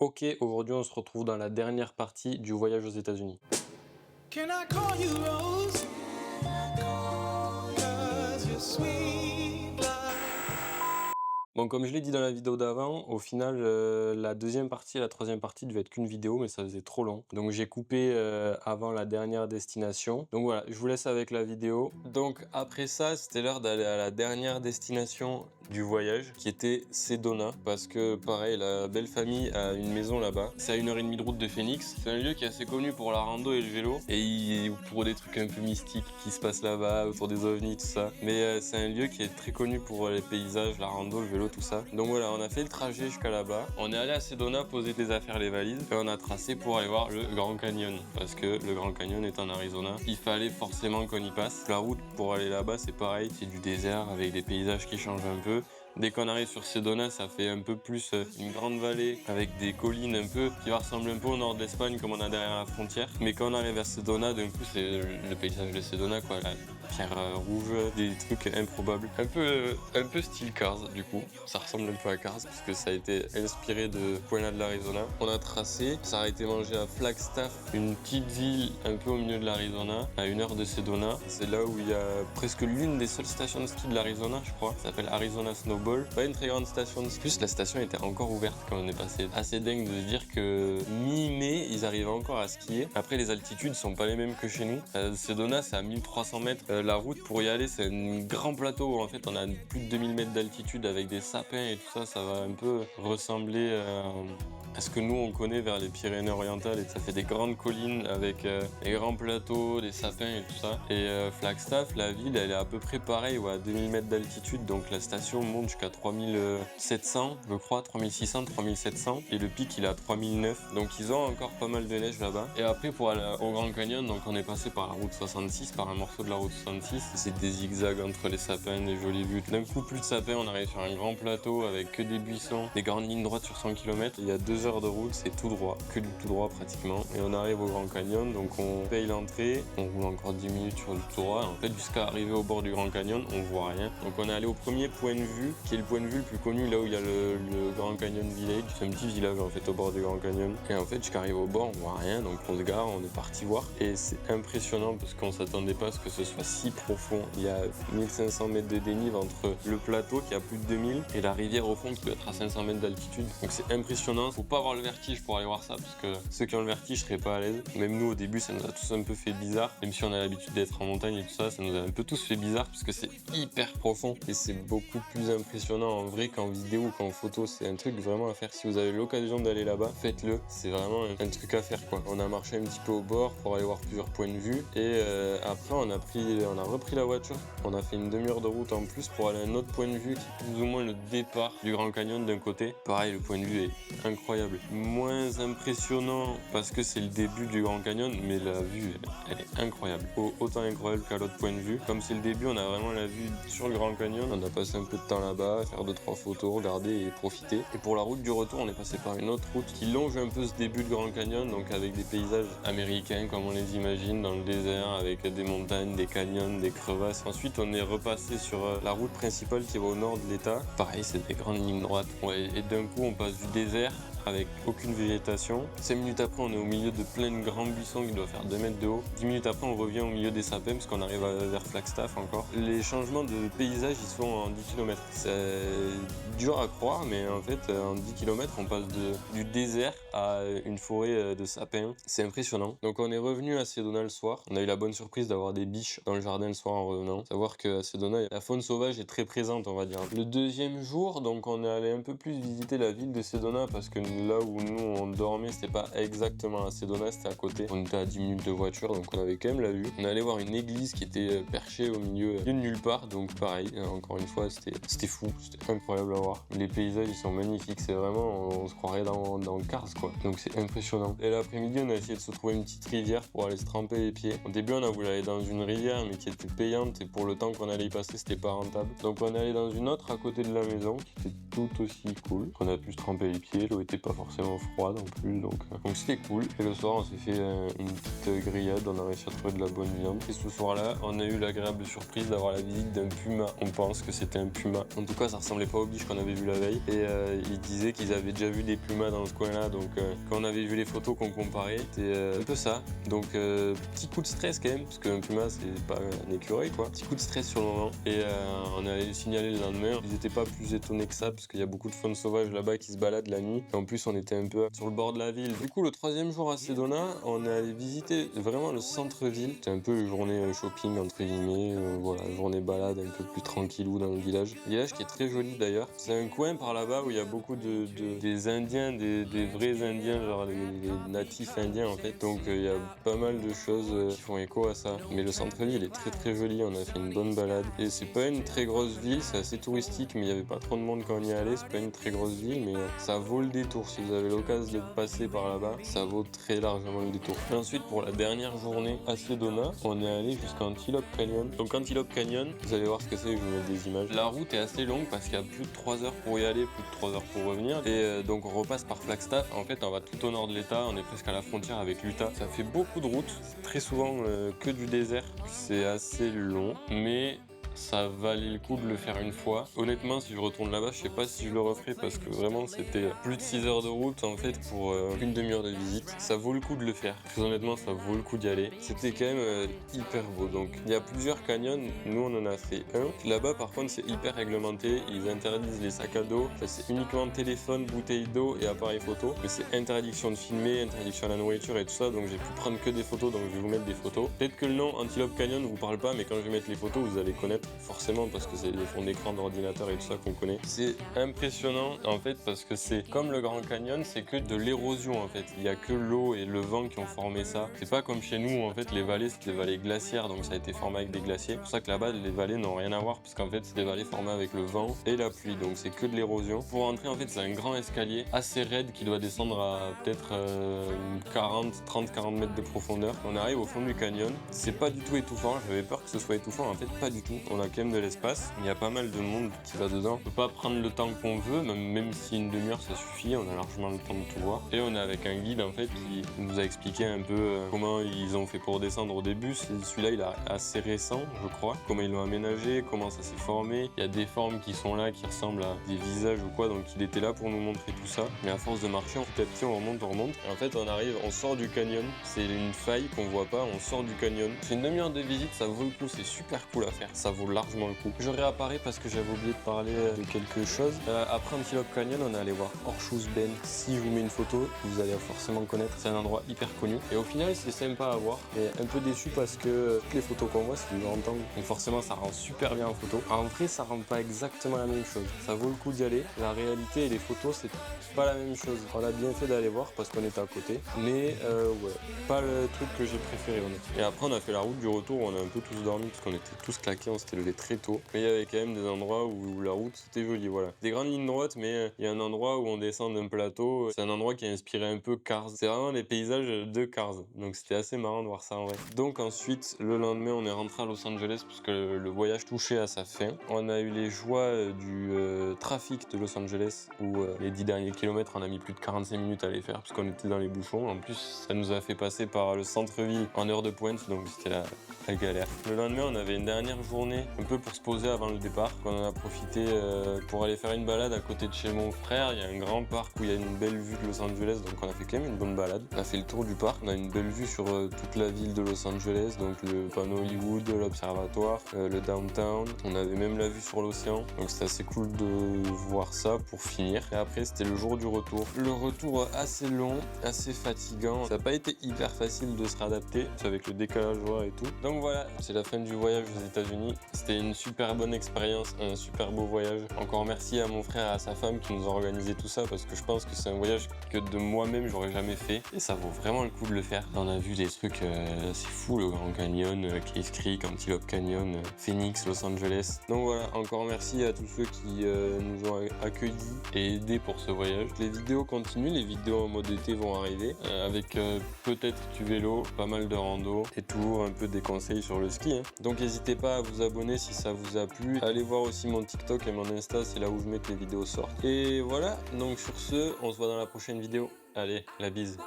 Ok, aujourd'hui on se retrouve dans la dernière partie du voyage aux États-Unis. Can I call you Rose? 'Cause you're sweet like... Bon, comme je l'ai dit dans la vidéo d'avant, au final, la deuxième partie et la troisième partie devaient être qu'une vidéo, mais ça faisait trop long. Donc j'ai coupé avant la dernière destination. Donc voilà, je vous laisse avec la vidéo. Donc après ça, c'était l'heure d'aller à la dernière destination du voyage, qui était Sedona. Parce que pareil, la belle famille a une maison là-bas. C'est à 1h30 de route de Phoenix. C'est un lieu qui est assez connu pour la rando et le vélo. Et pour des trucs un peu mystiques qui se passent là-bas, autour des ovnis, tout ça. Mais c'est un lieu qui est très connu pour les paysages, la rando, le vélo, tout ça. Donc voilà, on a fait le trajet jusqu'à là-bas. On est allé à Sedona poser des affaires, les valises, et on a tracé pour aller voir le Grand Canyon. Parce que le Grand Canyon est en Arizona. Il fallait forcément qu'on y passe. La route pour aller là-bas, c'est pareil, c'est du désert avec des paysages qui changent un peu. Dès qu'on arrive sur Sedona, ça fait un peu plus une grande vallée avec des collines un peu qui va ressembler un peu au nord de l'Espagne comme on a derrière la frontière. Mais quand on arrive à Sedona, d'un coup, c'est le paysage de Sedona, quoi. La pierre rouge, des trucs improbables. Un peu style Cars, du coup. Ça ressemble un peu à Cars parce que ça a été inspiré de Puebla de l'Arizona. On a tracé, ça a été mangé à Flagstaff, une petite ville un peu au milieu de l'Arizona, à 1 heure de Sedona. C'est là où il y a presque l'une des seules stations de ski de l'Arizona, je crois. Ça s'appelle Arizona Snowball. Pas une très grande station de ski. Plus la station était encore ouverte quand on est passé. Assez dingue de se dire que mi-mai, ils arrivaient encore à skier. Après, les altitudes sont pas les mêmes que chez nous. Sedona, c'est à 1300 mètres. La route pour y aller, c'est un grand plateau où en fait on a plus de 2000 mètres d'altitude avec des sapins et tout ça. Ça va un peu ressembler à ce que nous on connaît vers les Pyrénées-Orientales, et ça fait des grandes collines avec des grands plateaux, des sapins et tout ça. Et Flagstaff, la ville, elle est à peu près pareille, ouais, à 2000 mètres d'altitude, donc la station monte jusqu'à 3700, je crois, 3600, 3700, et le pic il est à 3009, donc ils ont encore pas mal de neige là-bas. Et après pour aller au Grand Canyon, donc on est passé par la route 66, par un morceau de la route 66, c'est des zigzags entre les sapins, des jolies vues. D'un coup plus de sapins, on arrive sur un grand plateau avec que des buissons, des grandes lignes droites sur 100 km, il y a 2 heures de route, c'est tout droit, que du tout droit pratiquement, et on arrive au Grand Canyon, donc on paye l'entrée, on roule encore 10 minutes sur du tout droit, en fait jusqu'à arriver au bord du Grand Canyon, on voit rien. Donc on est allé au premier point de vue, qui est le point de vue le plus connu, là où il y a le Grand Canyon Village, c'est un petit village en fait au bord du Grand Canyon, et en fait jusqu'à arriver au bord, on voit rien, donc on se gare, on est parti voir, et c'est impressionnant parce qu'on s'attendait pas à ce que ce soit si profond. Il y a 1500 mètres de dénive entre le plateau qui a plus de 2000 et la rivière au fond qui doit être à 500 mètres d'altitude, donc c'est impressionnant. Faut pas avoir le vertige pour aller voir ça, parce que ceux qui ont le vertige seraient pas à l'aise. Même nous au début, ça nous a tous un peu fait bizarre, même si on a l'habitude d'être en montagne et tout ça, ça nous a un peu tous fait bizarre parce que c'est hyper profond et c'est beaucoup plus impressionnant en vrai qu'en vidéo ou qu'en photo. C'est un truc vraiment à faire. Si vous avez l'occasion d'aller là-bas, faites-le. C'est vraiment un truc à faire, quoi. On a marché un petit peu au bord pour aller voir plusieurs points de vue, et après on a repris la voiture. On a fait une demi-heure de route en plus pour aller à un autre point de vue qui est plus ou moins le départ du Grand Canyon d'un côté. Pareil, le point de vue est incroyable. Moins impressionnant parce que c'est le début du Grand Canyon, mais la vue, elle est incroyable. Autant incroyable qu'à l'autre point de vue. Comme c'est le début, on a vraiment la vue sur le Grand Canyon. On a passé un peu de temps là-bas, faire 2-3 photos, regarder et profiter. Et pour la route du retour, on est passé par une autre route qui longe un peu ce début de Grand Canyon, donc avec des paysages américains comme on les imagine, dans le désert, avec des montagnes, des canyons, des crevasses. Ensuite, on est repassé sur la route principale qui va au nord de l'État. Pareil, c'est des grandes lignes droites. Ouais, et d'un coup, on passe du désert avec aucune végétation. 5 minutes après, on est au milieu de plein de grands buissons qui doivent faire 2 mètres de haut. 10 minutes après, on revient au milieu des sapins parce qu'on arrive vers Flagstaff encore. Les changements de paysage, ils sont en 10 km. C'est dur à croire, mais en fait, en 10 km, on passe du désert à une forêt de sapins. C'est impressionnant. Donc, on est revenu à Sedona le soir. On a eu la bonne surprise d'avoir des biches dans le jardin le soir en revenant. Savoir qu'à Sedona, la faune sauvage est très présente, on va dire. Le deuxième jour, donc, on est allé un peu plus visiter la ville de Sedona parce que là où nous on dormait, c'était pas exactement à Sedona, c'était à côté. On était à 10 minutes de voiture, donc on avait quand même la vue. On allait voir une église qui était perchée au milieu de nulle part, donc pareil, encore une fois, c'était fou, c'était incroyable à voir. Les paysages, ils sont magnifiques, c'est vraiment, on se croirait dans Cars, quoi. Donc c'est impressionnant. Et l'après-midi, on a essayé de se trouver une petite rivière pour aller se tremper les pieds. Au début, on a voulu aller dans une rivière, mais qui était payante, et pour le temps qu'on allait y passer, c'était pas rentable. Donc on est allé dans une autre à côté de la maison, qui était tout aussi cool. On a pu se tremper les pieds, l'eau était pas forcément froide en plus, donc c'était cool. Et le soir, on s'est fait une petite grillade, on a réussi à trouver de la bonne viande. Et ce soir-là, on a eu l'agréable surprise d'avoir la visite d'un puma. On pense que c'était un puma. En tout cas, ça ressemblait pas au biche qu'on avait vu la veille. Et ils disaient qu'ils avaient déjà vu des pumas dans ce coin-là, donc quand on avait vu les photos qu'on comparait, c'était un peu ça. Donc petit coup de stress quand même, parce qu'un puma c'est pas un écureuil quoi. Petit coup de stress sur le moment. Et on a signalé le lendemain. Ils étaient pas plus étonnés que ça, parce qu'il y a beaucoup de faune sauvage là-bas qui se baladent la nuit. Et en plus, on était un peu sur le bord de la ville. Du coup, le troisième jour à Sedona, on est allé visiter vraiment le centre-ville. C'était un peu une journée shopping entre guillemets, voilà, journée balade un peu plus tranquillou dans le village. Village qui est très joli d'ailleurs. C'est un coin par là-bas où il y a beaucoup des Indiens, des vrais Indiens, genre les natifs indiens en fait. Donc il y a pas mal de choses qui font écho à ça. Mais le centre-ville est très très joli, on a fait une bonne balade. Et c'est pas une très grosse ville, c'est assez touristique, mais il y avait pas trop de monde quand on y allait. C'est pas une très grosse ville, mais ça vaut le détour. Si vous avez l'occasion de passer par là-bas, ça vaut très largement le détour. Et ensuite, pour la dernière journée à Sedona, on est allé jusqu'à Antelope Canyon. Donc Antelope Canyon, vous allez voir ce que c'est, je vous mets des images. La route est assez longue parce qu'il y a plus de 3 heures pour y aller, plus de 3 heures pour revenir. Et donc on repasse par Flagstaff. En fait, on va tout au nord de l'État, on est presque à la frontière avec l'Utah. Ça fait beaucoup de routes, c'est très souvent que du désert. C'est assez long, mais ça valait le coup de le faire une fois. Honnêtement, si je retourne là-bas, je sais pas si je le referai parce que vraiment c'était plus de 6 heures de route en fait pour une demi-heure de visite. Ça vaut le coup de le faire. Très honnêtement, ça vaut le coup d'y aller. C'était quand même hyper beau. Donc il y a plusieurs canyons. Nous on en a fait un. Là-bas par contre c'est hyper réglementé. Ils interdisent les sacs à dos. Ça, c'est uniquement téléphone, bouteille d'eau et appareil photo. Mais c'est interdiction de filmer, interdiction à la nourriture et tout ça. Donc j'ai pu prendre que des photos. Donc je vais vous mettre des photos. Peut-être que le nom Antelope Canyon ne vous parle pas, mais quand je vais mettre les photos, vous allez connaître forcément parce que c'est les fonds d'écran d'ordinateur et tout ça qu'on connaît. C'est impressionnant en fait parce que c'est comme le Grand Canyon, c'est que de l'érosion en fait. Il y a que l'eau et le vent qui ont formé ça. C'est pas comme chez nous où en fait les vallées c'est des vallées glaciaires, donc ça a été formé avec des glaciers. C'est pour ça que là-bas les vallées n'ont rien à voir parce qu'en fait c'est des vallées formées avec le vent et la pluie, donc c'est que de l'érosion. Pour entrer en fait c'est un grand escalier assez raide qui doit descendre à peut-être 30-40 mètres de profondeur. On arrive au fond du canyon. C'est pas du tout étouffant. J'avais peur que ce soit étouffant, en fait pas du tout. On a quand même de l'espace. Il y a pas mal de monde qui va dedans. On peut pas prendre le temps qu'on veut, même si une demi-heure ça suffit, on a largement le temps de tout voir. Et on est avec un guide en fait qui nous a expliqué un peu comment ils ont fait pour descendre au début. Celui-là il est assez récent, je crois. Comment ils l'ont aménagé, comment ça s'est formé. Il y a des formes qui sont là, qui ressemblent à des visages ou quoi, donc il était là pour nous montrer tout ça. Mais à force de marcher, petit à petit on remonte. Et en fait on arrive, on sort du canyon. C'est une faille qu'on voit pas, on sort du canyon. C'est une demi-heure de visite, ça vaut le coup, c'est super cool à faire. Ça vaut largement le coup. Je réapparais parce que j'avais oublié de parler de quelque chose. Après Antelope Canyon, on est allé voir Horseshoe Bend. Si je vous mets une photo, vous allez forcément connaître. C'est un endroit hyper connu. Et au final, c'est sympa à voir. Mais un peu déçu parce que toutes les photos qu'on voit, c'est du grand angle. Donc forcément, ça rend super bien en photo. En vrai, ça rend pas exactement la même chose. Ça vaut le coup d'y aller. La réalité et les photos, c'est pas la même chose. On a bien fait d'aller voir parce qu'on était à côté. Mais ouais, pas le truc que j'ai préféré honnêtement. Et après, on a fait la route du retour où on a un peu tous dormi parce qu'on était tous claqués. On s'était levé très tôt. Mais il y avait quand même des endroits où la route c'était joli, voilà. Des grandes lignes droites, mais il y a un endroit où on descend d'un plateau. C'est un endroit qui a inspiré un peu Cars. C'est vraiment des paysages de Cars. Donc c'était assez marrant de voir ça en vrai. Donc ensuite, le lendemain, on est rentré à Los Angeles puisque le voyage touchait à sa fin. On a eu les joies du trafic de Los Angeles où les 10 derniers kilomètres, on a mis plus de 45 minutes à les faire parce qu'on était dans les bouchons. En plus, ça nous a fait passer par le centre-ville en heure de pointe, donc c'était la galère. Le lendemain, on avait une dernière journée un peu pour se poser avant le départ. On en a profité pour aller faire une balade à côté de chez mon frère. Il y a un grand parc où il y a une belle vue de Los Angeles, donc on a fait quand même une bonne balade. On a fait le tour du parc, on a une belle vue sur toute la ville de Los Angeles, donc le panneau Hollywood, l'observatoire, le downtown. On avait même la vue sur l'océan, donc c'était assez cool de voir ça pour finir. Et après, c'était le jour du retour. Le retour assez long, assez fatigant. Ça n'a pas été hyper facile de se réadapter, avec le décalage horaire et tout. Donc voilà, c'est la fin du voyage aux États-Unis. C'était une super bonne expérience, un super beau voyage. Encore merci à mon frère et à sa femme qui nous ont organisé tout ça parce que je pense que c'est un voyage que de moi-même j'aurais jamais fait et ça vaut vraiment le coup de le faire. On a vu des trucs c'est fou, le Grand Canyon, Cave Creek, Antelope Canyon, Phoenix, Los Angeles. Donc voilà, encore merci à tous ceux qui nous ont accueillis et aidés pour ce voyage. Les vidéos continuent, les vidéos en mode été vont arriver avec peut-être du vélo, pas mal de rando et toujours un peu des conseils sur le ski. Donc n'hésitez pas à vous abonner abonner si ça vous a plu. Allez voir aussi mon TikTok et mon Insta, c'est là où je mets que les vidéos sortent. Et voilà, donc sur ce, on se voit dans la prochaine vidéo. Allez, la bise.